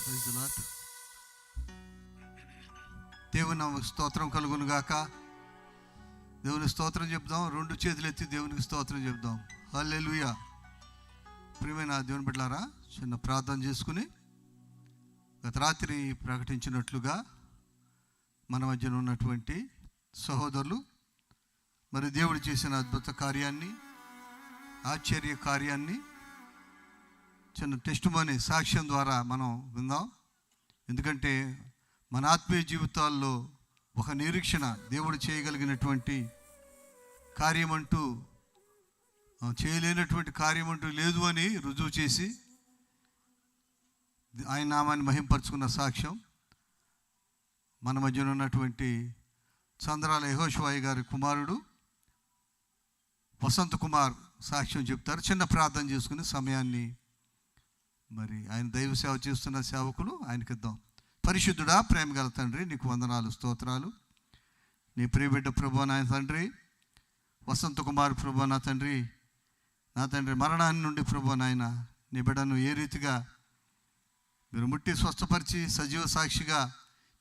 Praise the lord. దేవుని నామమునకు స్తోత్రం కలుగును గాక. దేవుని స్తోత్రం చెప్దాం. రెండు చేతులు ఎత్తి దేవునికి స్తోత్రం చెప్దాం. హల్లెలూయా. ప్రియమైన దేవుని బిడ్డలారా, చిన్న ప్రార్థన చేసుకుని గత రాత్రి ప్రకటించినట్లుగా మన మధ్యన ఉన్నటువంటి సహోదరులు మరి దేవుడు చేసిన అద్భుత కార్యాన్ని, ఆశ్చర్య కార్యాన్ని చిన్న టెస్టిమనీ సాక్ష్యం ద్వారా మనం విందాం. ఎందుకంటే మన ఆత్మీయ జీవితాల్లో ఒక నిరీక్షణ, దేవుడు చేయగలిగినటువంటి కార్యమంటూ చేయలేనటువంటి కార్యమంటూ లేదు అని రుజువు చేసి ఆయన నామాన్ని మహింపరుచుకున్న సాక్ష్యం మన మధ్యన ఉన్నటువంటి చంద్రాల యెహోషువ గారి కుమారుడు వసంత్ కుమార్ సాక్ష్యం చెప్తారు. చిన్న ప్రార్థన చేసుకుని సమయాన్ని మరి ఆయన దైవ సేవ చేస్తున్న సేవకులు ఆయనకి ఇద్దాం. పరిశుద్ధుడా, ప్రేమ గల తండ్రి, నీకు వందనాలు, స్తోత్రాలు. నీ ప్రియబిడ్డ ప్రభు నాయన తండ్రి వసంత్ కుమార్ ప్రభు నా తండ్రి మరణాన్ని నుండి ప్రభు నాయన నీ బిడ్డను ఏ రీతిగా మీరు ముట్టి స్వస్థపరిచి సజీవ సాక్షిగా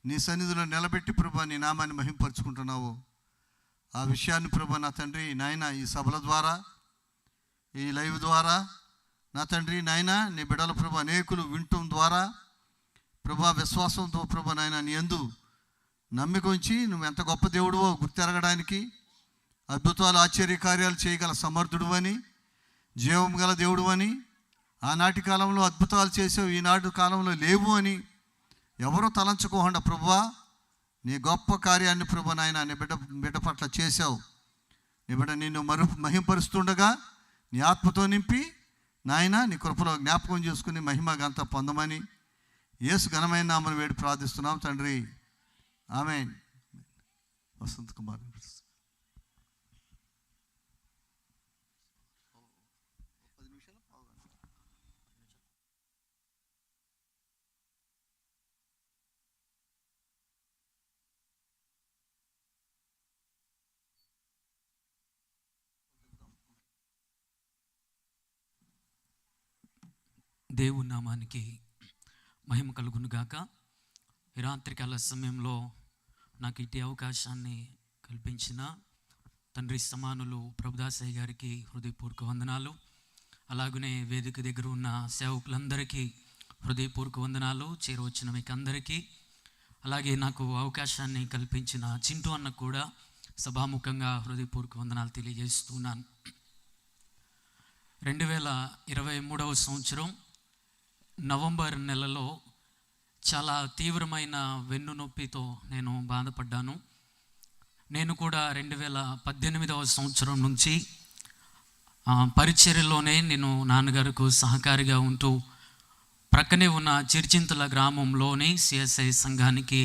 నీ సన్నిధిలో నిలబెట్టి ప్రభు నీ నామాన్ని మహింపరుచుకుంటున్నావు. ఆ విషయాన్ని ప్రభు నా తండ్రి నాయన ఈ సభల ద్వారా, ఈ లైవ్ ద్వారా నా తండ్రి నాయన నీ బిడ్డల ప్రభు అనేకులు వింటం ద్వారా ప్రభా విశ్వాసంతో ప్రభు నాయన నీ యందు నమ్మిక ఉంచి నువ్వు ఎంత గొప్ప దేవుడువో గుర్తెరగడానికి, అద్భుతాలు ఆశ్చర్య కార్యాలు చేయగల సమర్థుడు అని, జీవం గల దేవుడు అని, ఆనాటి కాలంలో అద్భుతాలు చేసావు, ఈనాటి కాలంలో లేవు అని ఎవరో తలంచుకోకుండా ప్రభువా నీ గొప్ప కార్యాన్ని ప్రభు నాయన నీ బిడ్డ పట్ల చేసావు. నీ బిడ్డ నిన్ను మహింపరుస్తుండగా నీ ఆత్మతో నింపి నాయన నీ కృపలో జ్ఞాపకం చేసుకుని మహిమ గంత పొందమని యేసు ఘనమైన నామమున వేడి ప్రార్థిస్తున్నాం తండ్రి, ఆమేన్. వసంత్ కుమార్. దేవుని నామానికి మహిమ కలుగును గాక. ఈ రాత్రికాల సమయంలో నాకు ఇటీ అవకాశాన్ని కల్పించిన తండ్రి సమానులు ప్రభుదాసయ్య గారికి హృదయపూర్వక వందనాలు. అలాగనే వేదిక దగ్గర ఉన్న సేవకులందరికీ హృదయపూర్వక వందనాలు. చేరవచ్చిన మీకు అందరికీ, అలాగే నాకు అవకాశాన్ని కల్పించిన చింటూ అన్నకు కూడా సభాముఖంగా హృదయపూర్వక వందనాలు తెలియజేస్తున్నాను. 2023 సంవత్సరం నవంబర్ నెలలో చాలా తీవ్రమైన వెన్ను నొప్పితో నేను బాధపడ్డాను. నేను కూడా 2018 సంవత్సరం నుంచి పరిచర్యలోనే నేను నాన్నగారికి సహకారిగా ఉంటూ ప్రక్కనే ఉన్న చిర్చింతల గ్రామంలోని సిఎస్ఐ సంఘానికి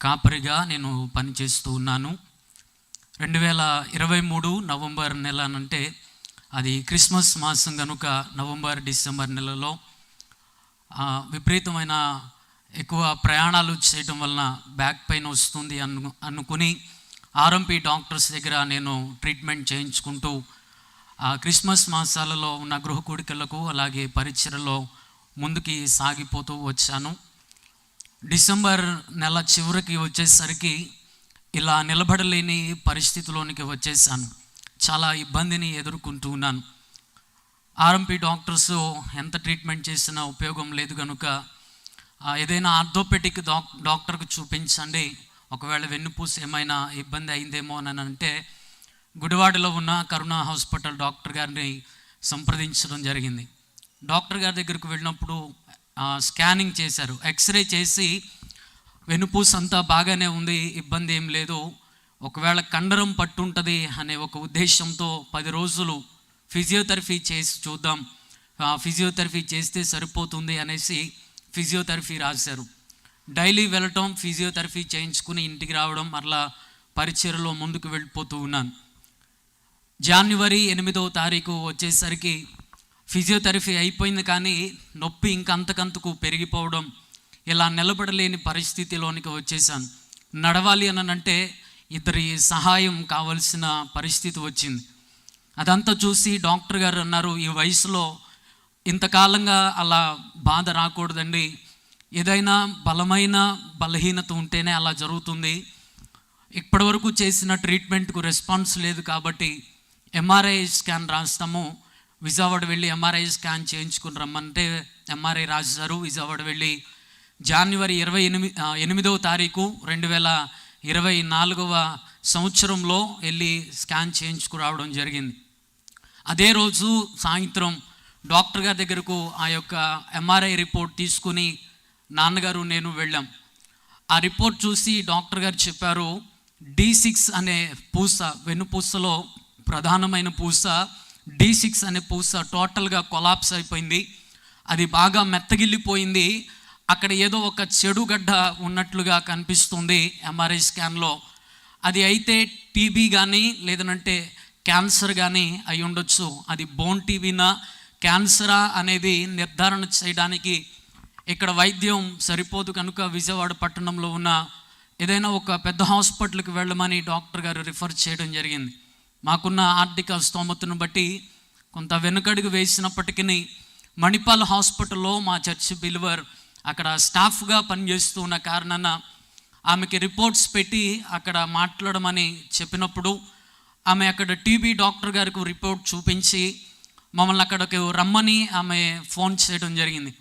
కాపరిగా నేను పనిచేస్తూ ఉన్నాను. 2023 నవంబర్ నెల అంటే అది క్రిస్మస్ మాసం కనుక నవంబర్ డిసెంబర్ నెలలో విపరీతమైన ఎక్కువ ప్రయాణాలు చేయటం వలన బ్యాక్ పెయిన్ వస్తుంది అనుకుని ఆర్ఎంపీ డాక్టర్స్ దగ్గర నేను ట్రీట్మెంట్ చేయించుకుంటూ క్రిస్మస్ మాసాలలో ఉన్న గృహ కూడికలకు అలాగే పరిచర్యలో ముందుకి సాగిపోతూ వచ్చాను. డిసెంబర్ నెల చివరికి వచ్చేసరికి ఇలా నిలబడలేని పరిస్థితిలోనికి వచ్చేసాను. చాలా ఇబ్బందిని ఎదుర్కొంటూ ఉన్నాను. ఆర్ఎంపీ డాక్టర్స్ ఎంత ట్రీట్మెంట్ చేసినా ఉపయోగం లేదు కనుక ఏదైనా ఆర్థోపెడిక్ డాక్టర్కి చూపించండి, ఒకవేళ వెన్నుపూస ఏమైనా ఇబ్బంది అయిందేమో అని అంటే గుడివాడలో ఉన్న కరుణ హాస్పిటల్ డాక్టర్ గారిని సంప్రదించడం జరిగింది. డాక్టర్ గారి దగ్గరికి వెళ్ళినప్పుడు స్కానింగ్ చేశారు, ఎక్స్రే చేసి వెన్నుపూస అంతా బాగానే ఉంది, ఇబ్బంది ఏం లేదు, ఒకవేళ కండరం పట్టుంటుంది అనే ఒక ఉద్దేశంతో 10 రోజులు ఫిజియోథెరపీ చేసి చూద్దాం, ఫిజియోథెరపీ చేస్తే సరిపోతుంది అనేసి ఫిజియోథెరపీ రాశారు. డైలీ వెళ్ళటం, ఫిజియోథెరపీ చేయించుకుని ఇంటికి రావడం, మరలా పరిచర్యలో ముందుకు వెళ్ళిపోతూ ఉన్నాను. జనవరి 8వ తారీఖు వచ్చేసరికి ఫిజియోథెరపీ అయిపోయింది, కానీ నొప్పి ఇంకంతకంతకు పెరిగిపోవడం, ఇలా నిలబడలేని పరిస్థితిలోనికి వచ్చేసాను. నడవాలి అనంటే ఇద్దరి సహాయం కావలసిన పరిస్థితి వచ్చింది. అదంతా చూసి డాక్టర్ గారు అన్నారు, ఈ వయసులో ఇంతకాలంగా అలా బాధ రాకూడదండి, ఏదైనా బలమైన బలహీనత ఉంటేనే అలా జరుగుతుంది. ఇప్పటివరకు చేసిన ట్రీట్మెంట్కు రెస్పాన్స్ లేదు కాబట్టి ఎంఆర్ఐ స్కాన్ రాస్తాము. విజయవాడ వెళ్ళి ఎంఆర్ఐ స్కాన్ చేయించుకుని రమ్మంటే ఎంఆర్ఐ రాశారు. విజయవాడ వెళ్ళి జనవరి 8వ తారీఖు 2024వ సంవత్సరంలో వెళ్ళి స్కాన్ చేయించుకురావడం జరిగింది. అదే రోజు సాయంత్రం డాక్టర్ గారి దగ్గరకు ఆ యొక్క ఎంఆర్ఐ రిపోర్ట్ తీసుకుని నాన్నగారు నేను వెళ్ళాం. ఆ రిపోర్ట్ చూసి డాక్టర్ గారు చెప్పారు, D6 అనే పూస, వెన్నుపూసలో ప్రధానమైన పూస D6 అనే పూస టోటల్గా కొలాప్స్ అయిపోయింది. అది బాగా మెత్తగిల్లిపోయింది. అక్కడ ఏదో ఒక చెడు గడ్డ ఉన్నట్లుగా కనిపిస్తుంది ఎంఆర్ఐ స్కాన్లో. అది అయితే టీబీ కానీ లేదనంటే క్యాన్సర్ కానీ అయి ఉండొచ్చు. అది బోన్ టీబీనా క్యాన్సరా అనేది నిర్ధారణ చేయడానికి ఇక్కడ వైద్యం సరిపోదు కనుక విజయవాడ పట్టణంలో ఉన్న ఏదైనా ఒక పెద్ద హాస్పిటల్కి వెళ్ళమని డాక్టర్ గారు రిఫర్ చేయడం జరిగింది. మాకున్న ఆర్థిక స్తోమతను బట్టి కొంత వెనుకడుగు వేసినప్పటికీ మణిపాల్ హాస్పిటల్లో మా చర్చ్ బిలీవర్ అక్కడ స్టాఫ్గా పనిచేస్తూ ఉన్న కారణాన ఆమెకి రిపోర్ట్స్ పెట్టి అక్కడ మాట్లాడమని చెప్పినప్పుడు ఆమె అక్కడ టీబీ డాక్టర్ గారికి రిపోర్ట్ చూపించి మమ్మల్ని అక్కడికి రమ్మని ఆమె ఫోన్ చేయడం జరిగింది.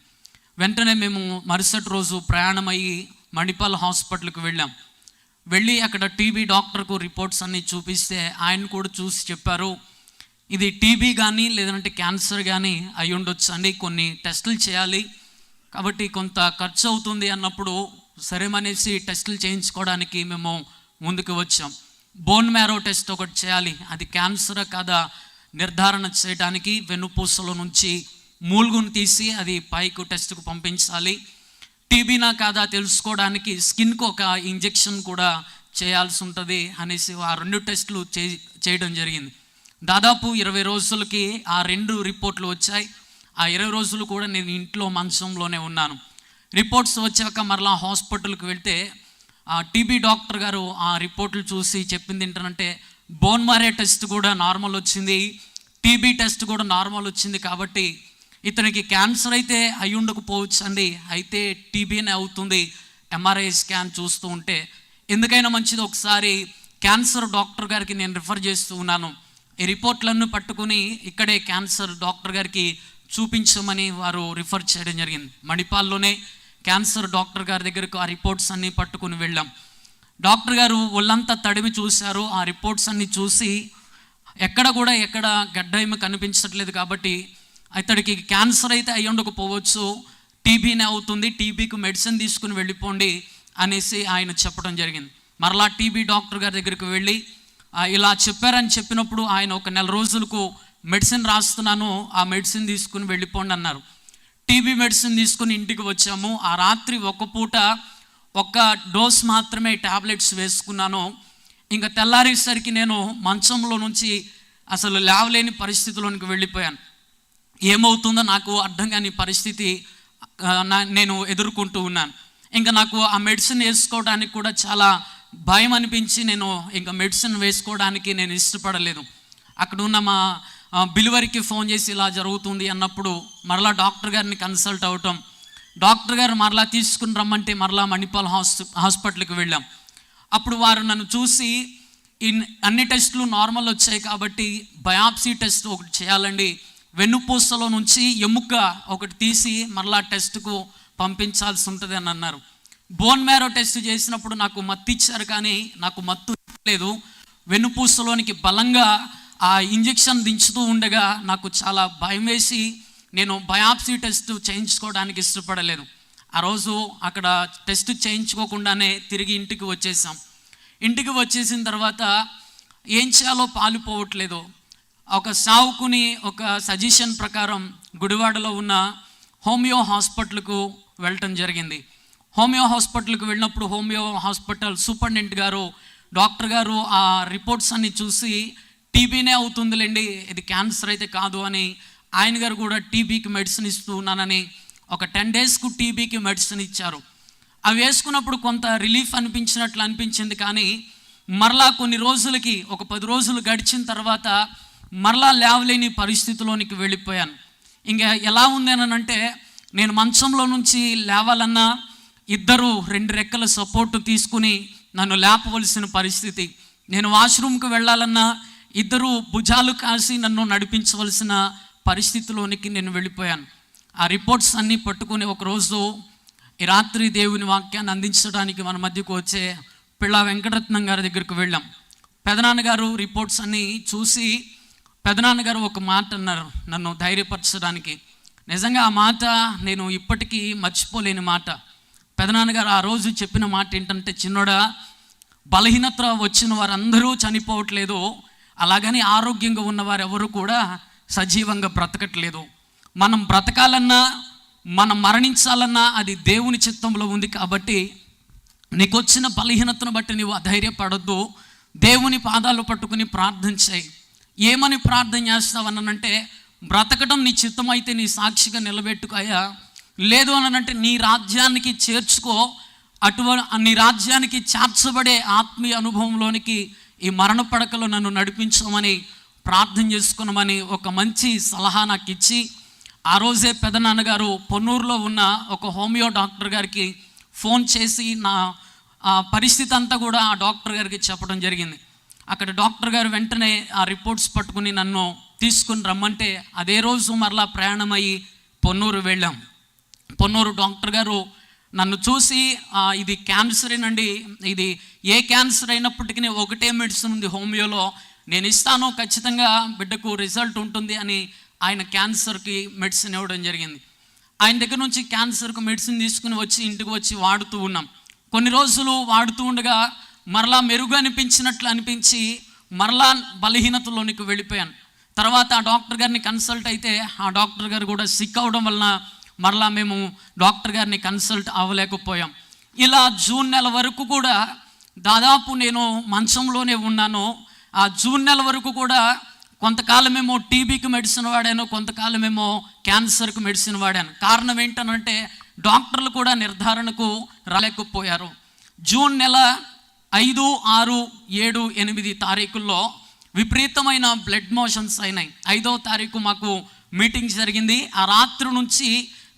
వెంటనే మేము మరుసటి రోజు ప్రయాణమయ్యి మణిపాల్ హాస్పిటల్కి వెళ్ళి అక్కడ టీబీ డాక్టర్కు రిపోర్ట్స్ అన్నీ చూపిస్తే ఆయన కూడా చూసి చెప్పారు, ఇది టీబీ కానీ లేదంటే క్యాన్సర్ కానీ అయి ఉండొచ్చు అండి, కొన్ని టెస్టులు చేయాలి కాబట్టి కొంత ఖర్చు అవుతుంది అన్నప్పుడు సరేమనేసి టెస్టులు చేయించుకోవడానికి మేము ముందుకు వచ్చాం. బోన్ మ్యారో టెస్ట్ ఒకటి చేయాలి, అది క్యాన్సరా కాదా నిర్ధారణ చేయడానికి వెన్నుపూసలో నుంచి మూలుగును తీసి అది పైకి టెస్ట్కు పంపించాలి. టీబీనా కాదా తెలుసుకోవడానికి స్కిన్కు ఒక ఇంజెక్షన్ కూడా చేయాల్సి ఉంటుంది అనేసి ఆ 2 టెస్టులు చేయడం జరిగింది. దాదాపు 20 రోజులకి ఆ 2 రిపోర్ట్లు వచ్చాయి. ఆ 20 రోజులు కూడా నేను ఇంట్లో మంచంలోనే ఉన్నాను. రిపోర్ట్స్ వచ్చాక మరలా హాస్పిటల్కి వెళ్తే ఆ టీబీ డాక్టర్ గారు ఆ రిపోర్ట్లు చూసి చెప్పింది ఏంటంటే, బోన్ మ్యారో టెస్ట్ కూడా నార్మల్ వచ్చింది, టీబీ టెస్ట్ కూడా నార్మల్ వచ్చింది, కాబట్టి ఇతనికి క్యాన్సర్ అయితే అయి ఉండకపోవచ్చు అండి, అయితే టీబీనే అవుతుంది ఎంఆర్ఐ స్కాన్ చూస్తూ ఉంటే. ఎందుకైనా మంచిది ఒకసారి క్యాన్సర్ డాక్టర్ గారికి నేను రిఫర్ చేస్తూ ఉన్నాను. ఈ రిపోర్ట్లన్నీ పట్టుకుని ఇక్కడే క్యాన్సర్ డాక్టర్ గారికి చూపించమని వారు రిఫర్ చేయడం జరిగింది. మణిపాల్లోనే క్యాన్సర్ డాక్టర్ గారి దగ్గరకు ఆ రిపోర్ట్స్ అన్నీ పట్టుకుని వెళ్ళాం. డాక్టర్ గారు ఒళ్ళంతా తడిమి చూశారు. ఆ రిపోర్ట్స్ అన్నీ చూసి ఎక్కడ గడ్డ ఏమి కనిపించట్లేదు కాబట్టి అతడికి క్యాన్సర్ అయితే అయ్యి ఉండకపోవచ్చు, టీబీనే అవుతుంది, టీబీకి మెడిసిన్ తీసుకుని వెళ్ళిపోండి అనేసి ఆయన చెప్పడం జరిగింది. మరలా టీబీ డాక్టర్ గారి దగ్గరికి వెళ్ళి ఇలా చెప్పారని చెప్పినప్పుడు ఆయన ఒక 1 నెల రోజులకు మెడిసిన్ రాస్తున్నాను, ఆ మెడిసిన్ తీసుకుని వెళ్ళిపోండి అన్నారు. టీబీ మెడిసిన్ తీసుకుని ఇంటికి వచ్చాము. ఆ రాత్రి ఒక పూట 1 డోస్ మాత్రమే ట్యాబ్లెట్స్ వేసుకున్నాను. ఇంకా తెల్లారేసరికి నేను మంచంలో నుంచి అసలు లేవలేని పరిస్థితిలోనికి వెళ్ళిపోయాను. ఏమవుతుందో నాకు అర్థం కాని పరిస్థితి నేను ఎదుర్కొంటూ ఉన్నాను. ఇంకా నాకు ఆ మెడిసిన్ వేసుకోవడానికి కూడా చాలా భయం అనిపించి నేను ఇంకా మెడిసిన్ వేసుకోవడానికి నేను ఇష్టపడలేదు. అక్కడ ఉన్న మా బిలివరికి ఫోన్ చేసి ఇలా జరుగుతుంది అన్నప్పుడు మరలా డాక్టర్ గారిని కన్సల్ట్ అవటం, డాక్టర్ గారు మరలా తీసుకుని రమ్మంటే మరలా మణిపాల్ హాస్పిటల్కి వెళ్ళాం. అప్పుడు వారు నన్ను చూసి అన్ని టెస్టులు నార్మల్ వచ్చాయి కాబట్టి బయాప్సీ టెస్ట్ ఒకటి చేయాలండి, వెన్నుపూసలో నుంచి ఎముక ఒకటి తీసి మరలా టెస్ట్కు పంపించాల్సి ఉంటుంది అని అన్నారు. బోన్ మ్యారో టెస్ట్ చేసినప్పుడు నాకు మత్తు ఇచ్చారు కానీ నాకు మత్తు లేదు. వెన్నుపూసలోనికి బలంగా ఆ ఇంజెక్షన్ దించుతూ ఉండగా నాకు చాలా భయం వేసి నేను బయాప్సీ టెస్ట్ చేయించుకోవడానికి ఇష్టపడలేదు. ఆ రోజు అక్కడ టెస్ట్ చేయించుకోకుండానే తిరిగి ఇంటికి వచ్చేసాం. ఇంటికి వచ్చేసిన తర్వాత ఏం చేయాలో పాలుపోవట్లేదు. ఒక సావుకుని ఒక సజెషన్ ప్రకారం గుడివాడలో ఉన్న హోమియో హాస్పిటల్కు వెళ్ళటం జరిగింది. హోమియో హాస్పిటల్కి వెళ్ళినప్పుడు హోమియో హాస్పిటల్ సూపరింటెండెంట్ గారు, డాక్టర్ గారు ఆ రిపోర్ట్స్ అన్ని చూసి టీబీనే అవుతుందిలేండి, ఇది క్యాన్సర్ అయితే కాదు అని ఆయన గారు కూడా టీబీకి మెడిసిన్ ఇస్తూ ఉన్నానని ఒక 10 డేస్కు టీబీకి మెడిసిన్ ఇచ్చారు. అవి వేసుకున్నప్పుడు కొంత రిలీఫ్ అనిపించింది కానీ మరలా కొన్ని రోజులకి ఒక 10 రోజులు గడిచిన తర్వాత మరలా లేవలేని పరిస్థితిలోనికి వెళ్ళిపోయాను. ఇంకా ఎలా ఉంది అని అంటే నేను మంచంలో నుంచి లేవాలన్నా ఇద్దరు 2 రెక్కల సపోర్టు తీసుకుని నన్ను లేపవలసిన పరిస్థితి. నేను వాష్రూమ్కి వెళ్ళాలన్నా ఇద్దరు భుజాలు కాసి నన్ను నడిపించవలసిన పరిస్థితిలోనికి నేను వెళ్ళిపోయాను. ఆ రిపోర్ట్స్ అన్నీ పట్టుకుని ఒకరోజు ఈ రాత్రి దేవుని వాక్యాన్ని అందించడానికి మన మధ్యకు వచ్చే పిళ్ళ వెంకటరత్నం గారి దగ్గరికి వెళ్ళాం. పెదనాన్నగారు రిపోర్ట్స్ అన్నీ చూసి పెదనాన్నగారు ఒక మాట అన్నారు నన్ను ధైర్యపరచడానికి. నిజంగా ఆ మాట నేను ఇప్పటికీ మర్చిపోలేని మాట. పెదనాన్నగారు ఆ రోజు చెప్పిన మాట ఏంటంటే, చిన్నోడా, బలహీనత వచ్చిన వారందరూ చనిపోవట్లేదు, అలాగని ఆరోగ్యంగా ఉన్నవారు ఎవరు కూడా సజీవంగా బ్రతకట్లేదు. మనం బ్రతకాలన్నా మనం మరణించాలన్నా అది దేవుని చిత్తంలో ఉంది. కాబట్టి నీకు వచ్చిన బలహీనతను బట్టి నీవు అధైర్యపడొద్దు, దేవుని పాదాలు పట్టుకుని ప్రార్థన చేయి. ఏమని ప్రార్థన చేస్తావనంటే, బ్రతకడం నీ చిత్తం అయితే నీ సాక్షిగా నిలబెట్టుకోయా, లేదు అనంటే నీ రాజ్యానికి చేర్చుకో, నీ రాజ్యానికి చేర్చబడే ఆత్మీయ అనుభవంలోనికి ఈ మరణ పడకలో నన్ను నడిపించమని ప్రార్థన చేసుకున్నామని ఒక మంచి సలహా నాకు ఇచ్చి, ఆ రోజే పెదనాన్నగారు పొన్నూరులో ఉన్న ఒక హోమియో డాక్టర్ గారికి ఫోన్ చేసి నా పరిస్థితి అంతా కూడా ఆ డాక్టర్ గారికి చెప్పడం జరిగింది. అక్కడ డాక్టర్ గారు వెంటనే ఆ రిపోర్ట్స్ పట్టుకుని నన్ను తీసుకుని రమ్మంటే అదే రోజు మరలా ప్రయాణమయ్యి పొన్నూరు వెళ్ళాం. పొన్నూరు డాక్టర్ గారు నన్ను చూసి ఇది క్యాన్సరేనండి, ఇది ఏ క్యాన్సర్ అయినప్పటికీ ఒకటే మెడిసిన్ ఉంది హోమియోలో, నేను ఇస్తాను, ఖచ్చితంగా బిడ్డకు రిజల్ట్ ఉంటుంది అని ఆయన క్యాన్సర్కి మెడిసిన్ ఇవ్వడం జరిగింది. ఆయన దగ్గర నుంచి క్యాన్సర్కు మెడిసిన్ తీసుకుని వచ్చి ఇంటికి వచ్చి వాడుతూ ఉన్నాం. కొన్ని రోజులు వాడుతూ ఉండగా మరలా మెరుగు అనిపించి మరలా బలహీనతలోనికి వెళ్ళిపోయాను. తర్వాత ఆ డాక్టర్ గారిని కన్సల్ట్ అయితే ఆ డాక్టర్ గారు కూడా సిక్ అవ్వడం వలన మరలా మేము డాక్టర్ గారిని కన్సల్ట్ అవ్వలేకపోయాం. ఇలా జూన్ నెల వరకు కూడా దాదాపు నేను మంచంలోనే ఉన్నాను. ఆ జూన్ నెల వరకు కూడా కొంతకాలమేమో టీబీకి మెడిసిన్ వాడాను, కొంతకాలమేమో క్యాన్సర్కి మెడిసిన్ వాడాను. కారణం ఏంటనంటే డాక్టర్లు కూడా నిర్ధారణకు రాలేకపోయారు. జూన్ నెల 5, 6, 7, 8 తారీఖుల్లో విపరీతమైన బ్లడ్ మోషన్స్ అయినాయి. 5వ తారీఖు మాకు మీటింగ్ జరిగింది. ఆ రాత్రి నుంచి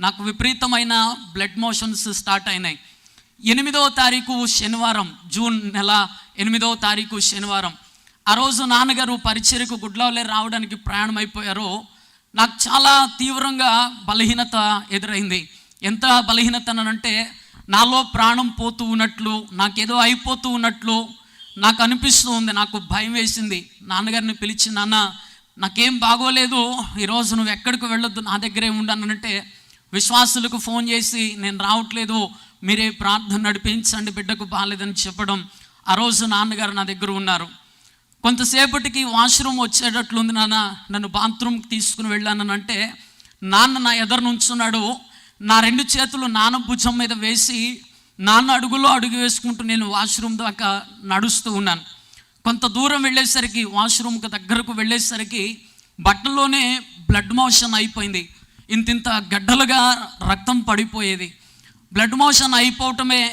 నాకు విపరీతమైన బ్లడ్ మోషన్స్ స్టార్ట్ అయినాయి. 8వ తారీఖు శనివారం, జూన్ నెల 8వ తారీఖు శనివారం, ఆ రోజు నాన్నగారు పరిచర్యకు గుడ్లవలే రావడానికి ప్రయాణం అయిపోయారు. నాకు చాలా తీవ్రంగా బలహీనత ఎదురైంది. ఎంత బలహీనత అనంటే నాలో ప్రాణం పోతూ ఉన్నట్లు, నాకేదో అయిపోతూ ఉన్నట్లు నాకు అనిపిస్తూ ఉంది. నాకు భయం వేసింది. నాన్నగారిని పిలిచి, నాన్న నాకేం బాగోలేదు, ఈరోజు నువ్వు ఎక్కడికి వెళ్ళొద్దు, నా దగ్గరే ఉండనంటే విశ్వాసులకు ఫోన్ చేసి నేను రావట్లేదు, మీరే ప్రార్థన నడిపించండి, బిడ్డకు బాగాలేదని చెప్పడం. ఆ రోజు నాన్నగారు నా దగ్గర ఉన్నారు. కొంతసేపటికి వాష్రూమ్ వచ్చేటట్లుంది నాన్న, నన్ను బాత్రూమ్కి తీసుకుని వెళ్ళానంటే నాన్న నా ఎదురు నుంచున్నాడు. నా 2 చేతులు నాన్న భుజం మీద వేసి నాన్న అడుగులో అడుగు వేసుకుంటూ నేను వాష్రూమ్ దాకా నడుస్తూ ఉన్నాను. కొంత దూరం వెళ్ళేసరికి, వాష్రూమ్కి దగ్గరకు వెళ్ళేసరికి బట్టల్లోనే బ్లడ్ మోషన్ అయిపోయింది. ఇంతింత గడ్డలుగా రక్తం పడిపోయేది. బ్లడ్ మోషన్ అయిపోవటమే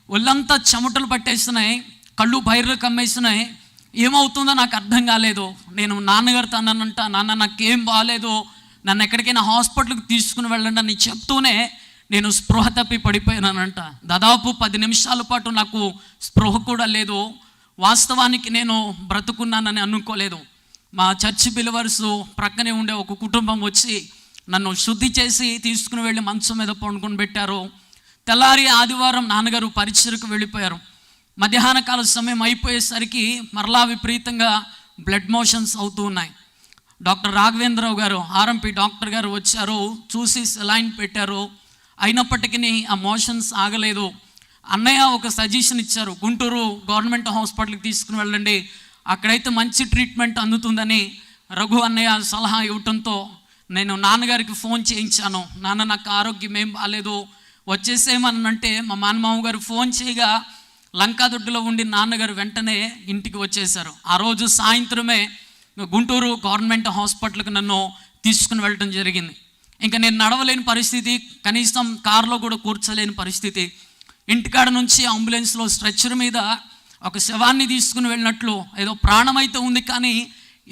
ఒళ్ళంతా చెమటలు పట్టేస్తున్నాయి, కళ్ళు బైర్లు కమ్మేస్తున్నాయి. ఏమవుతుందో నాకు అర్థం కాలేదు. నేను నాన్నగారితో అన్నానంట, నాన్న నాకేం బాగాలేదు, నన్ను ఎక్కడికైనా హాస్పిటల్కి తీసుకుని వెళ్ళండి అని చెప్తూనే నేను స్పృహ తప్పి పడిపోయానంట. దాదాపు 10 నిమిషాల పాటు నాకు స్పృహ కూడా లేదు. వాస్తవానికి నేను బ్రతుకున్నానని అనుకోలేదు. మా చర్చి బిలీవర్స్ ప్రక్కనే ఉండే ఒక కుటుంబం వచ్చి నన్ను శుద్ధి చేసి తీసుకుని వెళ్ళి మంచం మీద పండుకొని పెట్టారు. తెల్లారి ఆదివారం నాన్నగారు పరిచర్యకు వెళ్ళిపోయారు. మధ్యాహ్న కాల సమయం అయిపోయేసరికి మరలా విపరీతంగా బ్లడ్ మోషన్స్ అవుతూ ఉన్నాయి. డాక్టర్ రాఘవేంద్రరావు గారు, ఆర్ఎంపీ డాక్టర్ గారు వచ్చారు, చూసి సెలైన్ పెట్టారు. అయినప్పటికీ ఆ మోషన్స్ ఆగలేదు. అన్నయ్య ఒక సజెషన్ ఇచ్చారు, గుంటూరు గవర్నమెంట్ హాస్పిటల్కి తీసుకుని వెళ్ళండి, అక్కడైతే మంచి ట్రీట్మెంట్ అందుతుందని రఘు అన్నయ్య సలహా ఇవ్వటంతో నేను నాన్నగారికి ఫోన్ చేయించాను. నాన్న నాకు ఆరోగ్యం ఏం బాగాలేదు, వచ్చేసేమనంటే మా మానమామ గారు ఫోన్ చేయగా లంకాదొడ్డులో ఉండి నాన్నగారు వెంటనే ఇంటికి వచ్చేసారు. ఆ రోజు సాయంత్రమే గుంటూరు గవర్నమెంట్ హాస్పిటల్కి నన్ను తీసుకుని వెళ్ళటం జరిగింది. ఇంకా నేను నడవలేని పరిస్థితి, కనీసం కారులో కూడా కూర్చోలేని పరిస్థితి. ఇంటికాడ నుంచి అంబులెన్స్లో స్ట్రెచ్చర్ మీద ఒక శవాన్ని తీసుకుని వెళ్ళినట్లు, ఏదో ప్రాణం అయితే ఉంది కానీ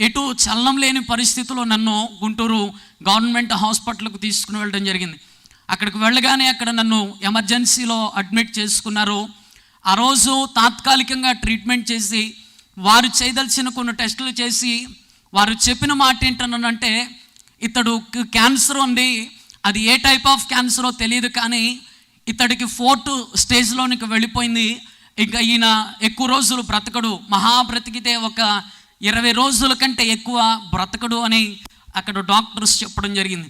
ఎటు చలనం లేని పరిస్థితిలో నన్ను గుంటూరు గవర్నమెంట్ హాస్పిటల్కి తీసుకుని వెళ్ళడం జరిగింది. అక్కడికి వెళ్ళగానే అక్కడ నన్ను ఎమర్జెన్సీలో అడ్మిట్ చేసుకున్నారు. ఆ రోజు తాత్కాలికంగా ట్రీట్మెంట్ చేసి వారు చేయదలిచిన కొన్ని టెస్టులు చేసి వారు చెప్పిన మాట ఏంటనంటే, ఇతడు క్యాన్సర్ ఉంది, అది ఏ టైప్ ఆఫ్ క్యాన్సరో తెలియదు, కానీ ఇతడికి 4th స్టేజ్లోనికి వెళ్ళిపోయింది, ఇంకా ఈయన ఎక్కువ రోజులు బ్రతకడు, మహా బ్రతికితే ఒక 20 రోజుల కంటే ఎక్కువ బ్రతకడు అని అక్కడ డాక్టర్స్ చెప్పడం జరిగింది.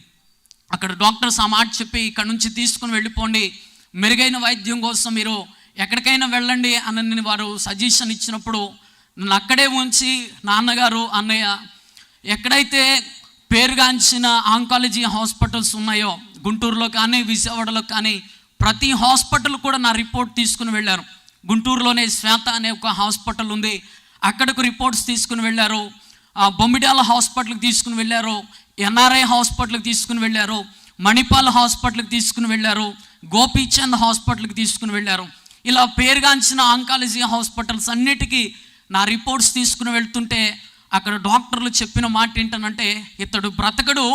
అక్కడ డాక్టర్స్ ఆ మాట చెప్పి ఇక్కడ నుంచి తీసుకుని వెళ్ళిపోండి, మెరుగైన వైద్యం కోసం మీరు ఎక్కడికైనా వెళ్ళండి అని వారు సజెషన్ ఇచ్చినప్పుడు నన్ను అక్కడే ఉంచి నాన్నగారు, అన్నయ్య ఎక్కడైతే పేరుగాంచిన ఆంకాలజీ హాస్పిటల్స్ ఉన్నాయో గుంటూరులో కానీ విజయవాడలో కానీ ప్రతి హాస్పిటల్ కూడా నా రిపోర్ట్ తీసుకుని వెళ్ళారు. గుంటూరులోనే శ్వేత అనే ఒక హాస్పిటల్ ఉంది, అక్కడకు రిపోర్ట్స్ తీసుకుని వెళ్ళారు. బొమ్మిడాల హాస్పిటల్కి తీసుకుని వెళ్ళారు, ఎన్ఆర్ఐ హాస్పిటల్కి తీసుకుని వెళ్ళారు, మణిపాల్ హాస్పిటల్కి తీసుకుని వెళ్ళారు, గోపీచంద్ హాస్పిటల్కి తీసుకుని వెళ్ళారు. ఇలా పేరుగాంచిన ఆంకాలజీ హాస్పిటల్స్ అన్నిటికీ నా రిపోర్ట్స్ తీసుకుని వెళ్తుంటే అక్కడ డాక్టర్లు చెప్పిన మాట ఏంటనంటే, ఇతడు బ్రతకడు,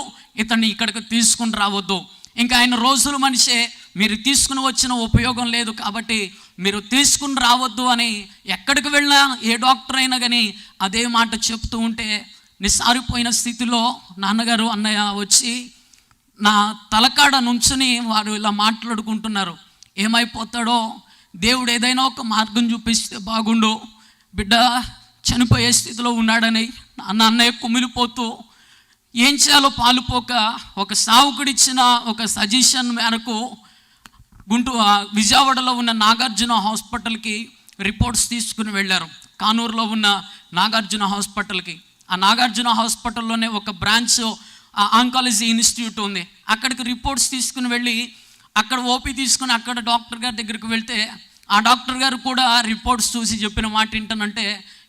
ఇతన్ని ఇక్కడికి తీసుకుని రావద్దు, ఇంకా ఆయన రోజుల మనిషే, మీరు తీసుకుని వచ్చిన ఉపయోగం లేదు కాబట్టి మీరు తీసుకుని రావద్దు అని ఎక్కడికి వెళ్ళినా ఏ డాక్టర్ అయినా కానీ అదే మాట చెప్తూ ఉంటే నిస్సారిపోయిన స్థితిలో నాన్నగారు, అన్నయ్య వచ్చి నా తలకాడ నుంచుని వారు ఇలా మాట్లాడుకుంటున్నారు. ఏమైపోతాడో, దేవుడు ఏదైనా ఒక మార్గం చూపిస్తే బాగుండు, బిడ్డ చనిపోయే స్థితిలో ఉన్నాడని అన్నయ్య కుమిలిపోతూ ఏం చేయాలో పాలుపోక ఒక సావుకుడిచ్చిన ఒక సజెషన్ మేరకు విజయవాడలో ఉన్న నాగార్జున హాస్పిటల్కి రిపోర్ట్స్ తీసుకుని వెళ్ళారు. కానూరులో ఉన్న నాగార్జున హాస్పిటల్కి. ఆ నాగార్జున హాస్పిటల్లోనే ఒక బ్రాంచ్ ఆంకాలజీ ఇన్స్టిట్యూట్ ఉంది, అక్కడికి రిపోర్ట్స్ తీసుకుని వెళ్ళి అక్కడ ఓపీ తీసుకుని అక్కడ డాక్టర్ గారి దగ్గరికి వెళ్తే ఆ డాక్టర్ గారు కూడా రిపోర్ట్స్ చూసి చెప్పిన మాట ఏంటనంటే,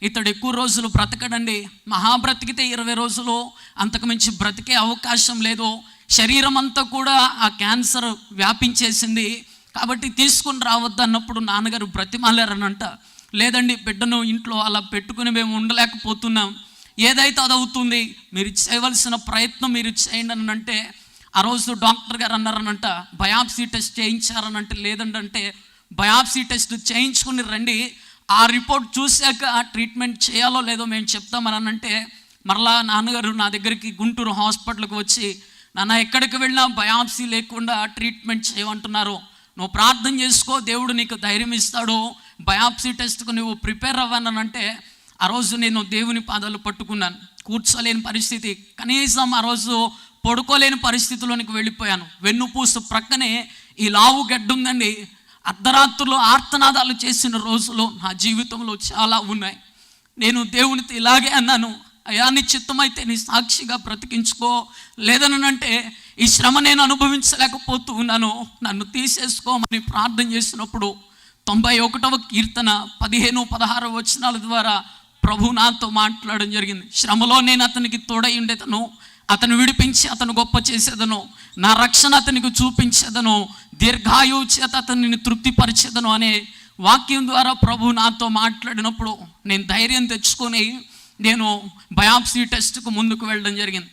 ఇతడు ఎక్కువ రోజులు బ్రతకడండి, మహాబ్రతికితే 20 రోజులు, అంతకుమించి బ్రతికే అవకాశం లేదు, శరీరం అంతా కూడా ఆ క్యాన్సర్ వ్యాపించేసింది, కాబట్టి తీసుకుని రావద్దు అన్నప్పుడు నాన్నగారు బ్రతిమాలారనంట. లేదండి, బిడ్డను ఇంట్లో అలా పెట్టుకుని మేము ఉండలేకపోతున్నాం, ఏదైతే అది అవుతుంది, మీరు చేయవలసిన ప్రయత్నం మీరు చేయండి అని అంటే, ఆ రోజు డాక్టర్ గారు అన్నారనంట, బయాప్సీ టెస్ట్ చేయించారనంటే, లేదంటే బయాప్సీ టెస్ట్ చేయించుకుని రండి, ఆ రిపోర్ట్ చూశాక ట్రీట్మెంట్ చేయాలో లేదో మేము చెప్తామని అంటే, మరలా నాన్నగారు నా దగ్గరికి గుంటూరు హాస్పిటల్కి వచ్చి, నాన్న ఎక్కడికి వెళ్ళినా బయాప్సీ లేకుండా ట్రీట్మెంట్ చేయమంటున్నారు, నువ్వు ప్రార్థన చేసుకో, దేవుడు నీకు ధైర్యం ఇస్తాడు, బయాప్సీ టెస్ట్కు నువ్వు ప్రిపేర్ అవ్వనంటే, ఆ రోజు నేను దేవుని పాదాలు పట్టుకున్నాను. కూర్చోలేని పరిస్థితి, కనీసం ఆ రోజు పడుకోలేని పరిస్థితిలోనికి వెళ్ళిపోయాను. వెన్నుపూసు ప్రక్కనే ఈ లావు గడ్డ ఉందండి. అర్ధరాత్రులు ఆర్తనాదాలు చేసిన రోజులు నా జీవితంలో చాలా ఉన్నాయి. నేను దేవునితో ఇలాగే అన్నాను, అయ్యా నీ చిత్తమైతే నీ సాక్షిగా బ్రతికించుకో, లేదనంటే ఈ శ్రమ నేను అనుభవించలేకపోతూ ఉన్నాను, నన్ను తీసేసుకోమని ప్రార్థన చేసినప్పుడు 91వ కీర్తన 15-16 వచనాల ద్వారా ప్రభు నాతో మాట్లాడడం జరిగింది. శ్రమలో నేను అతనికి తోడై ఉండేదను, అతను విడిపించి అతను గొప్ప చేసేదను, నా రక్షణ అతనికి చూపించేదను, దీర్ఘాయువు చేత అతనిని తృప్తిపరిచేదను అనే వాక్యం ద్వారా ప్రభు నాతో మాట్లాడినప్పుడు నేను ధైర్యం తెచ్చుకొని నేను బయాప్సీ టెస్ట్కు ముందుకు వెళ్ళడం జరిగింది.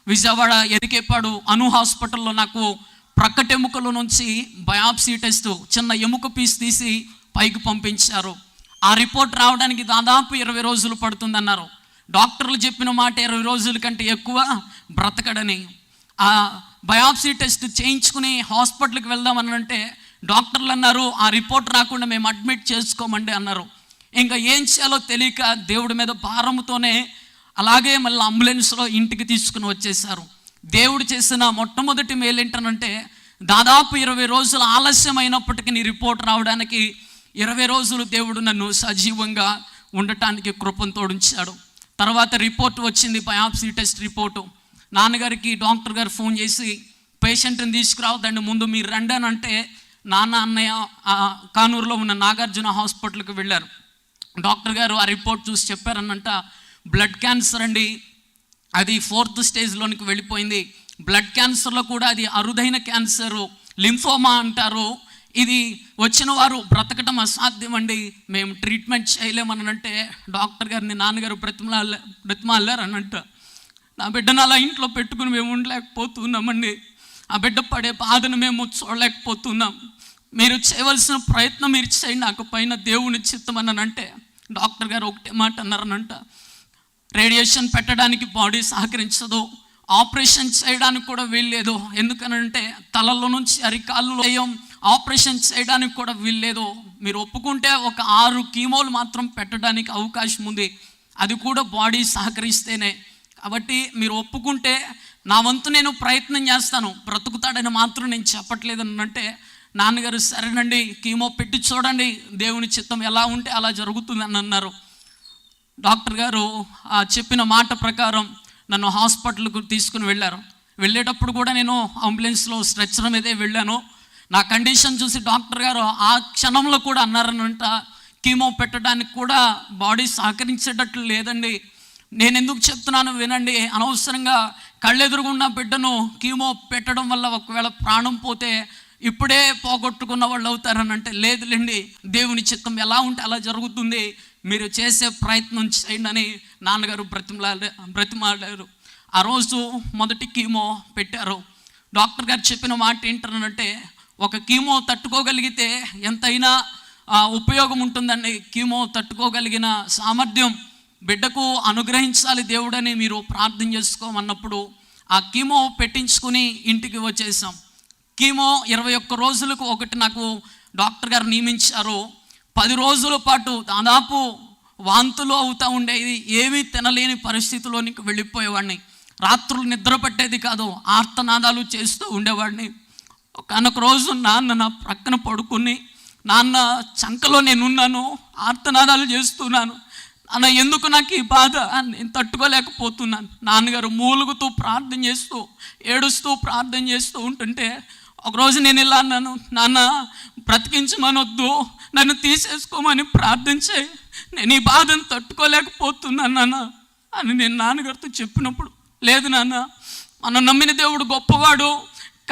విజయవాడ ఎదికేపాడు అను హాస్పిటల్లో నాకు ప్రక్కటెముకల నుంచి బయాప్సీ టెస్ట్ చిన్న ఎముక పీస్ తీసి పైకి పంపించారు. ఆ రిపోర్ట్ రావడానికి దాదాపు 20 రోజులు పడుతుందన్నారు. డాక్టర్లు చెప్పిన మాట 20 రోజుల కంటే ఎక్కువ బ్రతకడని. ఆ బయాప్సీ టెస్ట్ చేయించుకుని హాస్పిటల్కి వెళ్దామని అంటే డాక్టర్లు అన్నారు, ఆ రిపోర్ట్ రాకుండా మేము అడ్మిట్ చేసుకోమండి అన్నారు. ఇంకా ఏం చేయాలో తెలియక దేవుడి మీద భారంతోనే అలాగే మళ్ళీ అంబులెన్స్లో ఇంటికి తీసుకుని వచ్చేసారు. దేవుడు చేసిన మొట్టమొదటి మేలు ఏంటనంటే, దాదాపు 20 రోజులు ఆలస్యమైనప్పటికీ నీ రిపోర్ట్ రావడానికి 20 రోజులు దేవుడు నన్ను సజీవంగా ఉండటానికి కృపను తోడించాడు. తర్వాత రిపోర్ట్ వచ్చింది, బయాప్సీ టెస్ట్ రిపోర్టు. నాన్నగారికి డాక్టర్ గారు ఫోన్ చేసి పేషెంట్ని తీసుకురావద్దండి, ముందు మీరు రండి అని అంటే నాన్న అన్నయ్య కానూరులో ఉన్న నాగార్జున హాస్పిటల్కి వెళ్ళారు. డాక్టర్ గారు ఆ రిపోర్ట్ చూసి చెప్పారనంట, బ్లడ్ క్యాన్సర్ అండి, అది 4th స్టేజ్లోనికి వెళ్ళిపోయింది. బ్లడ్ క్యాన్సర్లో కూడా అది అరుదైన క్యాన్సరు, లింఫోమా అంటారు, ఇది వచ్చిన వారు బ్రతకటం అసాధ్యం అండి, మేము ట్రీట్మెంట్ చేయలేమని అంటే డాక్టర్ గారిని నాన్నగారు బ్రతిమాలారు అనంట. నా బిడ్డను అలా ఇంట్లో పెట్టుకుని మేము ఉండలేకపోతున్నామండి, ఆ బిడ్డ పడే బాధను మేము చూడలేకపోతున్నాం. మీరు చేయవలసిన ప్రయత్నం మీరు చేయండి, నాకు పైన దేవుని చిత్తం అన్నానంటే డాక్టర్ గారు ఒకటే మాట అన్నారనంట, రేడియేషన్ పెట్టడానికి బాడీ సహకరించదు, ఆపరేషన్ చేయడానికి కూడా వీల్లేదు. ఎందుకనంటే తలలో నుంచి అరికాళ్ళు ఆపరేషన్ చేయడానికి కూడా వీల్లేదు. మీరు ఒప్పుకుంటే ఒక 6 కీమోలు మాత్రం పెట్టడానికి అవకాశం ఉంది, అది కూడా బాడీ సహకరిస్తేనే. కాబట్టి మీరు ఒప్పుకుంటే నా వంతు నేను ప్రయత్నం చేస్తాను, బ్రతుకుతాడని మాత్రం నేను చెప్పట్లేదు అంటే నాన్నగారు సరేనండి కీమో పెట్టి చూడండి, దేవుని చిత్తం ఎలా ఉంటే అలా జరుగుతుంది అని అన్నారు. డాక్టర్ గారు చెప్పిన మాట ప్రకారం నన్ను హాస్పిటల్కు తీసుకుని వెళ్ళారు. వెళ్ళేటప్పుడు కూడా నేను అంబులెన్స్లో స్ట్రెచ్చర్ మీదే వెళ్ళాను. నా కండిషన్ చూసి డాక్టర్ గారు ఆ క్షణంలో కూడా అన్నారనంట, కీమో పెట్టడానికి కూడా బాడీ సహకరించేటట్లు లేదండి. నేను ఎందుకు చెప్తున్నాను వినండి, అనవసరంగా కళ్ళెదురుగున్న బిడ్డను కీమో పెట్టడం వల్ల ఒకవేళ ప్రాణం పోతే ఇప్పుడే పోగొట్టుకున్న వాళ్ళు అవుతారని అంటే లేదులేండి, దేవుని చిత్తం ఎలా ఉంటే అలా జరుగుతుంది, మీరు చేసే ప్రయత్నం చేయండి అని నాన్నగారు బ్రతిమాడారు. ఆ రోజు మొదటి కీమో పెట్టారు. డాక్టర్ గారు చెప్పిన మాట ఏంటనంటే, ఒక కీమో తట్టుకోగలిగితే ఎంతైనా ఉపయోగం ఉంటుందండి. కీమో తట్టుకోగలిగిన సామర్థ్యం బిడ్డకు అనుగ్రహించాలి దేవుడని మీరు ప్రార్థన చేసుకోమన్నప్పుడు ఆ కీమో పెట్టించుకుని ఇంటికి వచ్చేసాం. కీమో 21 రోజులకు ఒకటి నాకు డాక్టర్ గారు నియమించారు. 10 రోజుల పాటు దాదాపు వాంతులు అవుతూ ఉండేది, ఏమీ తినలేని పరిస్థితిలోనికి వెళ్ళిపోయేవాడిని. రాత్రులు నిద్ర పట్టేది కాదు, ఆర్తనాదాలు చేస్తూ ఉండేవాడిని. ఒకనొక రోజు నాన్న నా ప్రక్కన పడుకుని, నాన్న చంకలో నేనున్నాను, ఆర్తనాదాలు చేస్తున్నాను, అన్న ఎందుకు నాకు ఈ బాధ నేను తట్టుకోలేకపోతున్నాను. నాన్నగారు మూలుగుతూ ప్రార్థన చేస్తూ ఏడుస్తూ ప్రార్థన చేస్తూ ఉంటుంటే ఒకరోజు నేను ఇలా అన్నాను, నాన్న బ్రతికించమనొద్దు, నన్ను తీసేసుకోమని ప్రార్థించే, నేను ఈ బాధను తట్టుకోలేకపోతున్నాను నాన్న అని నేను నాన్నగారితో చెప్పినప్పుడు, లేదు నాన్న మనం నమ్మిన దేవుడు గొప్పవాడు,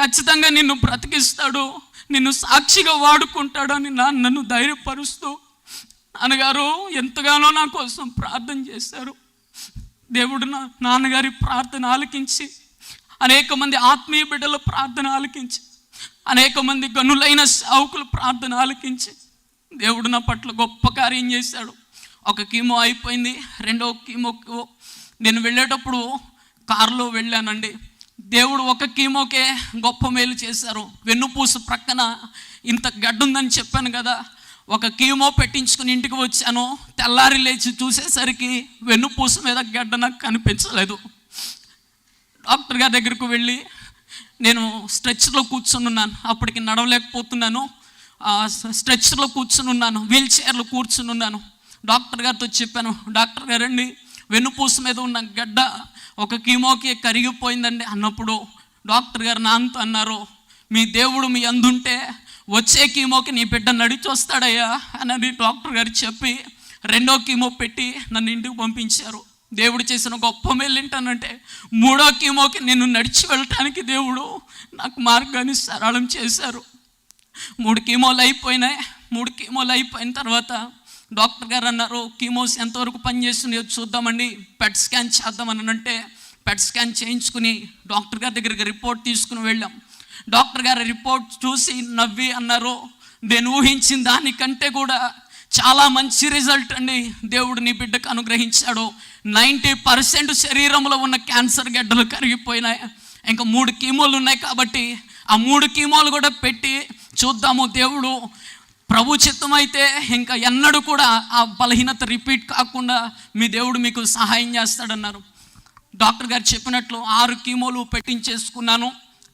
ఖచ్చితంగా నిన్ను బ్రతికిస్తాడు, నిన్ను సాక్షిగా వాడుకుంటాడు అని నన్ను ధైర్యపరుస్తూ నాన్నగారు ఎంతగానో నా కోసం ప్రార్థన చేశారు. దేవుడు నాన్నగారి ప్రార్థన ఆలకించి, అనేక మంది ఆత్మీయ బిడ్డల ప్రార్థన ఆలకించి, అనేక మంది గనులైన సేవకుల ప్రార్థన ఆలకించి దేవుడు నా పట్ల గొప్ప కార్యం చేశాడు. ఒక కీమో అయిపోయింది. రెండవ కీమోకు నేను వెళ్ళేటప్పుడు కారులో వెళ్ళానండి. దేవుడు ఒక కీమోకే గొప్ప మేలు చేశారు. వెన్నుపూస ప్రక్కన ఇంత గడ్డ ఉందని చెప్పాను కదా, ఒక కీమో పెట్టించుకుని ఇంటికి వచ్చాను. తెల్లారి లేచి చూసేసరికి వెన్నుపూస మీద గడ్డ నాకు కనిపించలేదు. డాక్టర్ గారి దగ్గరకు వెళ్ళి నేను స్ట్రెచ్చర్లో కూర్చుని ఉన్నాను, అప్పటికి నడవలేకపోతున్నాను, స్ట్రెచ్చర్లో కూర్చుని ఉన్నాను, వీల్ చైర్లో కూర్చుని ఉన్నాను. డాక్టర్ గారితో చెప్పాను, డాక్టర్ గారండి వెన్నుపూస మీద ఉన్న గడ్డ ఒక కీమోకి కరిగిపోయిందండి అన్నప్పుడు డాక్టర్ గారు నాన్నతో అన్నారు, మీ దేవుడు మీ అందుంటే వచ్చే కీమోకి నీ బిడ్డ నడిచి వస్తాడయ్యా అని డాక్టర్ గారు చెప్పి రెండో కీమో పెట్టి నన్ను ఇంటికి పంపించారు. దేవుడు చేసిన గొప్ప మేలు ఏంటనంటే, 3వ కీమోకి నేను నడిచి వెళ్ళటానికి దేవుడు నాకు మార్గాన్ని సరళం చేశారు. 3 కీమోలు అయిపోయినాయి. 3 కీమోలు అయిపోయిన తర్వాత డాక్టర్ గారు అన్నారు, కీమోస్ ఎంతవరకు పనిచేస్తున్నాయో చూద్దామండి, పెట్ స్కాన్ చేద్దామని అంటే పెట్ స్కాన్ చేయించుకుని డాక్టర్ గారి దగ్గరికి రిపోర్ట్ తీసుకుని వెళ్ళాం. డాక్టర్ గారి రిపోర్ట్ చూసి నవ్వి అన్నారు, నేను ఊహించిన దానికంటే కూడా చాలా మంచి రిజల్ట్ అండి దేవుడు నీ బిడ్డకు అనుగ్రహించాడు. 90% శరీరంలో ఉన్న క్యాన్సర్ గడ్డలు కరిగిపోయినాయి. ఇంకా 3 కీమోలు ఉన్నాయి కాబట్టి ఆ 3 కీమోలు కూడా పెట్టి చూద్దాము, దేవుడు ప్రభు చిత్తం అయితే ఇంకా ఎన్నడూ కూడా ఆ బలహీనత రిపీట్ కాకుండా మీ దేవుడు మీకు సహాయం చేస్తాడన్నారు. డాక్టర్ గారు చెప్పినట్లు 6 కీమోలు పెట్టించేసుకున్నాను.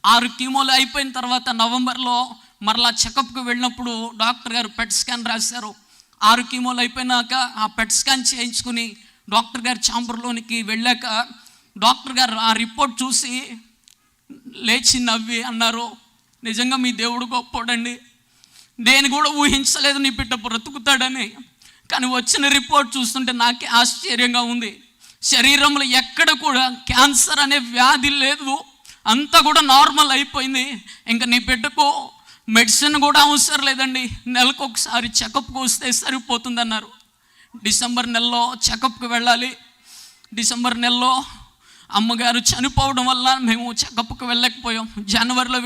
6 కీమోలు అయిపోయిన తర్వాత నవంబర్లో మరలా చెకప్కి వెళ్ళినప్పుడు డాక్టర్ గారు పెట్ స్కాన్ రాశారు. 6 కీమోలు అయిపోయినాక ఆ పెట్ స్కాన్ చేయించుకుని డాక్టర్ గారి ఛాంబర్లోనికి వెళ్ళాక డాక్టర్ గారు ఆ రిపోర్ట్ చూసి లేచి నవ్వి అన్నారు, నిజంగా మీ దేవుడు గొప్పోడండి, నేను కూడా ఊహించలేదు నీ బిడ్డ బ్రతుకుతాడని. కానీ వచ్చిన రిపోర్ట్ చూస్తుంటే నాకే ఆశ్చర్యంగా ఉంది. శరీరంలో ఎక్కడ కూడా క్యాన్సర్ అనే వ్యాధి లేదు, అంతా కూడా నార్మల్ అయిపోయింది. ఇంకా నీ బిడ్డకు మెడిసిన్ కూడా అవసరం లేదండి, నెలకు ఒకసారి చెకప్కి వస్తే సరిపోతుందన్నారు. డిసెంబర్ నెలలో చెకప్కి వెళ్ళాలి. డిసెంబర్ నెలలో అమ్మగారు చనిపోవడం వల్ల మేము చెకప్కి వెళ్ళకపోయాం. జనవరిలో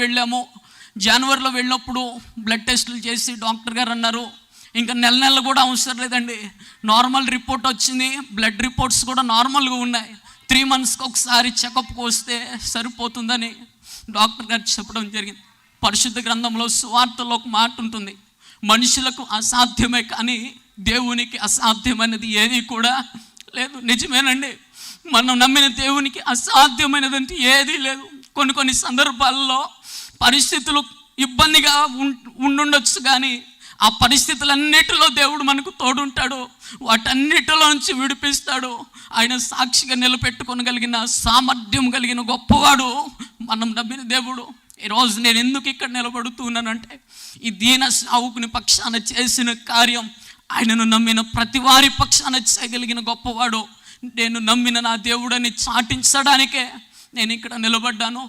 వెళ్ళినప్పుడు బ్లడ్ టెస్టులు చేసి డాక్టర్ గారు అన్నారు, ఇంకా నెల కూడా అవసరం లేదండి, నార్మల్ రిపోర్ట్ వచ్చింది, బ్లడ్ రిపోర్ట్స్ కూడా నార్మల్గా ఉన్నాయి, 3 monthsకి ఒకసారి చెకప్కి వస్తే సరిపోతుందని డాక్టర్ గారు చెప్పడం జరిగింది. పరిశుద్ధ గ్రంథంలో సువార్తలో ఒక మాట ఉంటుంది, మనుషులకు అసాధ్యమే కానీ దేవునికి అసాధ్యమైనది ఏది కూడా లేదు. నిజమేనండి, మనం నమ్మిన దేవునికి అసాధ్యమైనదంటే ఏదీ లేదు. కొన్ని సందర్భాల్లో పరిస్థితులు ఇబ్బందిగా ఉండుండొచ్చు, కానీ ఆ పరిస్థితులన్నిటిలో దేవుడు మనకు తోడుంటాడు, వాటన్నిటిలో నుంచి విడిపిస్తాడు. ఆయన సాక్షిగా నిలబెట్టుకోగలిగిన సామర్థ్యం కలిగిన గొప్పవాడు మనం నమ్మిన దేవుడు. ఈరోజు నేను ఎందుకు ఇక్కడ నిలబడుతున్నానంటే, ఈ దీన సావుకుని పక్షాన చేసిన కార్యం, ఆయనను నమ్మిన ప్రతి వారి పక్షాన చేయగలిగిన గొప్పవాడు నేను నమ్మిన నా దేవుడని చాటించడానికే నేను ఇక్కడ నిలబడ్డాను.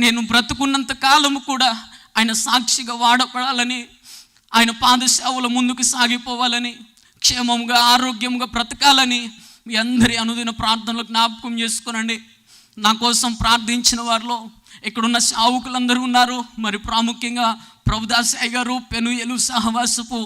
నేను బ్రతుకున్నంత కాలము కూడా ఆయన సాక్షిగా వాడపడాలని, ఆయన పాదసేవల ముందుకు సాగిపోవాలని, క్షేమంగా ఆరోగ్యంగా బ్రతకాలని మీ అందరి అనుదిన ప్రార్థనలు జ్ఞాపకం చేసుకోనండి. నా కోసం ప్రార్థించిన వారిలో ఇక్కడున్న సేవకులందరూ ఉన్నారు. మరి ప్రాముఖ్యంగా ప్రభుదాసయ్య గారు, పెనుయలు సహవాసపు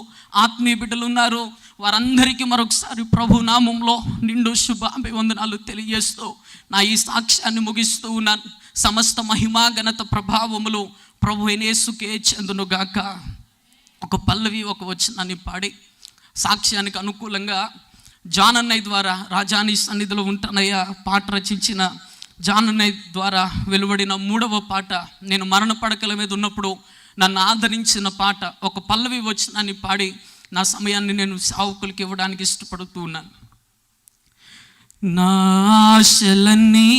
ఆత్మీయ బిడ్డలు ఉన్నారు. వారందరికీ మరొకసారి ప్రభు నామంలో నిండు శుభాభివందనాలు తెలియజేస్తూ నా ఈ సాక్ష్యాన్ని ముగిస్తూ ఉన్నాను. సమస్త మహిమా ఘనత ప్రభావములు ప్రభు యేసుకే చెందునుగాక. ఒక పల్లవి ఒక వచనాన్ని పాడి సాక్ష్యానికి అనుకూలంగా జానన్నయ్య ద్వారా రాజాని సన్నిధిలో ఉంటనయ్య పాట రచించిన జానన్నయ్య ద్వారా వెలువడిన 3వ పాట, నేను మరణ పడకల మీద ఉన్నప్పుడు నన్ను ఆదరించిన పాట. ఒక పల్లవి వచనాన్ని పాడి నా సమయాన్ని నేను సేవకులకి ఇవ్వడానికి ఇష్టపడుతూ ఉన్నాను. నా ఆశలన్నీ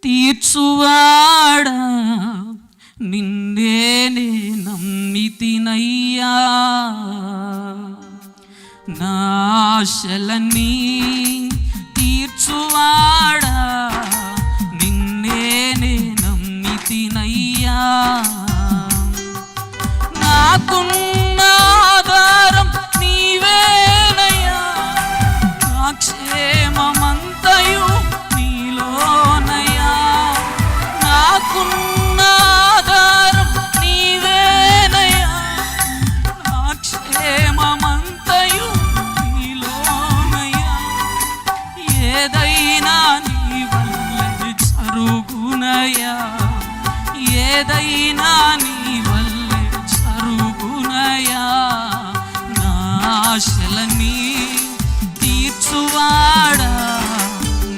తీర్చువాడా, నిన్నే నమ్మితినయ్యా, నా ఆశలన్నీ తీర్చువాడా, నిన్నే నమ్మితినయ్యా, నాకున్న ఆధారం నీవేనయ్యా, నా క్షేమమంతయు నీలోనయ్యా, నాకున్న ఆధారం నీవేనయ్యా, నా క్షేమమంతయు నీలోనయ్యా, ఏదైనా నీ వల్లే జరుగునయ్యా, ఏదైనా నీ వల్లే జరుగునయ్యా, నా ఆశలన్నీ తీర్చువాడా,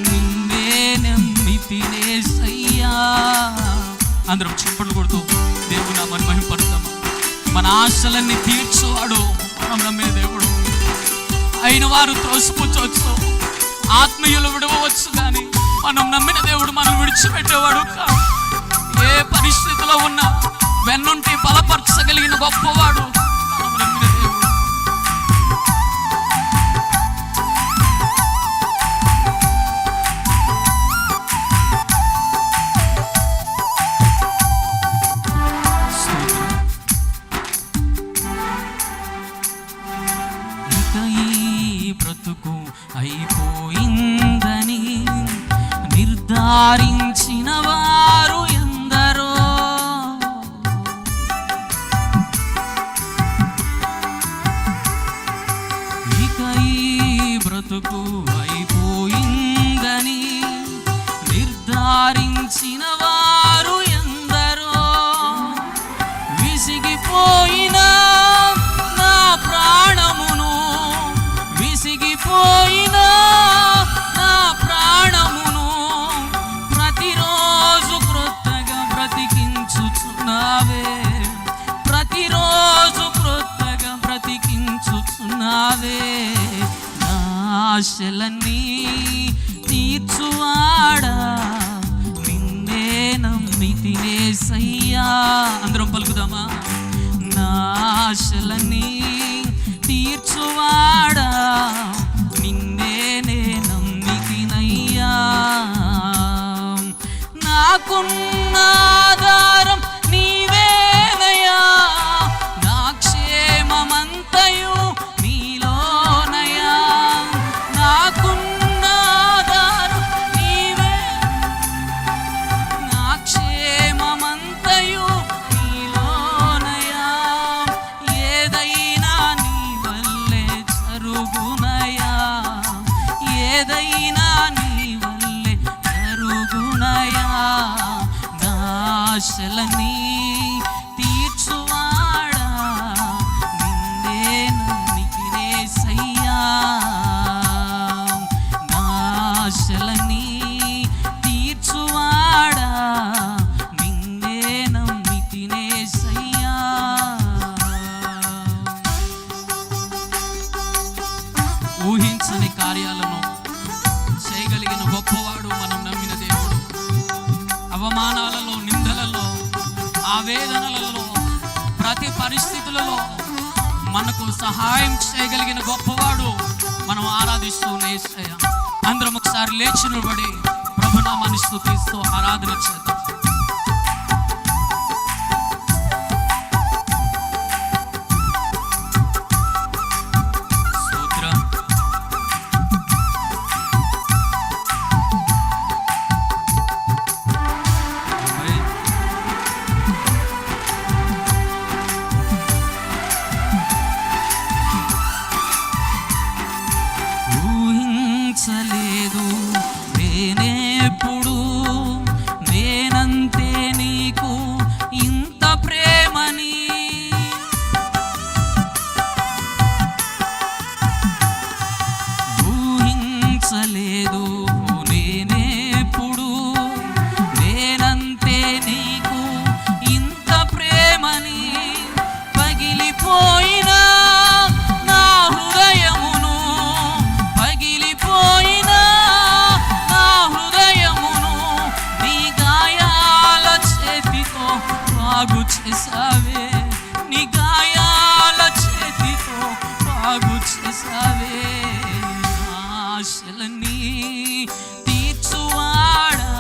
నిన్నే నమ్మితినేసయ్యా. అందరం చప్పట్లు కొడుతూ దేవుని నామాన్ని మహిమపడతాము. మన ఆశలన్నీ తీర్చువాడు మనం నమ్మే దేవుడు. అయిన వారు త్రోసిపుచ్చవచ్చు, ఆత్మీయులు విడవచ్చు, కానీ మనం నమ్మిన దేవుడు మనం విడిచిపెట్టేవాడు కాదు. ఏ పరిస్థితిలో ఉన్నా వెన్నుంటి బలపరచగలిగిన గొప్పవాడు మనం నమ్మిన దేవుడు. ఇక ఈ బ్రతుకు అయిపోయిందని నిర్ధారించిన వారు ఎందరో, ఇక ఈ బ్రతుకు అయిపోయిందని నిర్ధారించిన వారు ఎందరో, విసిగిపోయిన నా ప్రాణమును, విసిగిపోయిన నా ప్రాణమును ప్రతిరోజు క్రొత్తగా బ్రతికించుచున్నావే, ప్రతిరోజు క్రొత్తగా బ్రతికించుచున్నావే, నా ఆశలన్నీ తీర్చువాడా, నిన్నే నమ్మితినేసయ్యా. అందరం పలుకుదామా? నా ఆశలన్నీ తీర్చువాడా, నిన్నే నమ్మితినయ్యా, నాకున్న ఆధారం నీవేనయ్యా, నా క్షేమమంతయు నీలోనయ్యా, నాకున్న ఆధారం నీవే ఆశలని తీర్చువాడా నిన్నే నమ్మితినేసయ్యా, నా ఆశలని తీర్చువాడా నిన్నే నమ్మితినేసయ్యా. ఊహించని కార్యాలను చేయగలిగిన గొప్పవాడు మనం నమ్మిన దేవుడు. అవమానాలలో, నిందలలో, ఆవేదనలలో, ప్రతి పరిస్థితులలో మనకు సహాయం చేయగలిగిన గొప్పవాడు మనం ఆరాధిస్తూనే యేసయ్య. అందరం ఒకసారి లేచి నిలబడి ప్రభునామాన్ని స్తుతిస్తూ ఆరాధన చేద్దాం. ఊహించలేదు నేనెప్పుడు నేనంతే నీకు ఇంత ప్రేమని, ఊహించలేదు నేనెప్పుడు నేనంతే నీకు ఇంత ప్రేమని. పగిలిపోయినా నా హృదయమును, పగిలిపోయినా నా హృదయమును నీ గాయాల చేతితో బాగు చేసావే, నీ గాయాల చేతితో బాగు చేసావే. ఆశలని తీర్చువాడా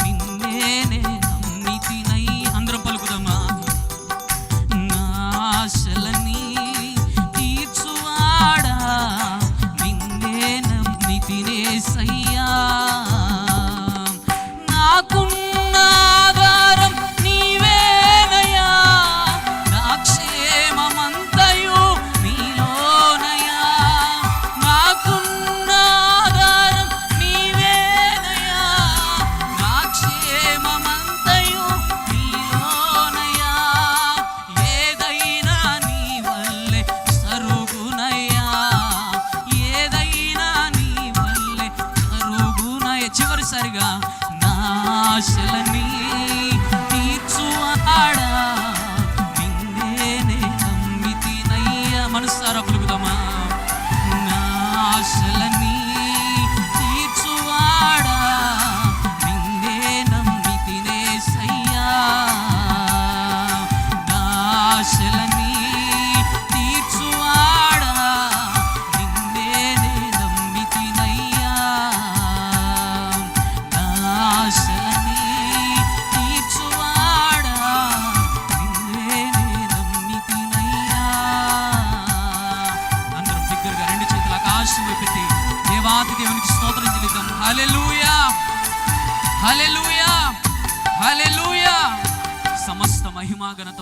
నిన్నే నమ్మితినై. అందరం పలుకుదామా. నా ఆశలని తీర్చువాడా నిన్నే నమ్మితినేసయ్యా, నాకున్న ఆధారం నీవేనయ్యా, నా క్షేమమంతయు నీలోనయ్యా, నాకున్న ఆధారం నీవేనయ్యా, నా క్షేమమంతయు నీలోనయ్యా. ఏదైనా నీ వల్లే సరుగునయ్యా, ఏదైనా నీ వల్లే సరుగునయ్యా. చివరిసారిగా నా ఆశలని తీర్చువాడా నిన్నే నమ్మితినయ్యా. మనసారా పలుకుదామా. నా ఆశలని తీర్చువాడా నిన్నే నమ్మితినేసయ్యా, నా ఆశలని తీర్చువాడా నిన్నే నమ్మితినయ్యా, నా ఆశలని తీర్చువాడా నిన్నే నమ్మితినయ్యా. అందరం దగ్గరగా రెండు చేతుల ఆకాశం పెట్టి దేవాది దేవునికి స్తోత్రం చెల్లిద్దాం. హల్లెలూయా, హల్లెలూయా, హల్లెలూయా. సమస్త మహిమా ఘనత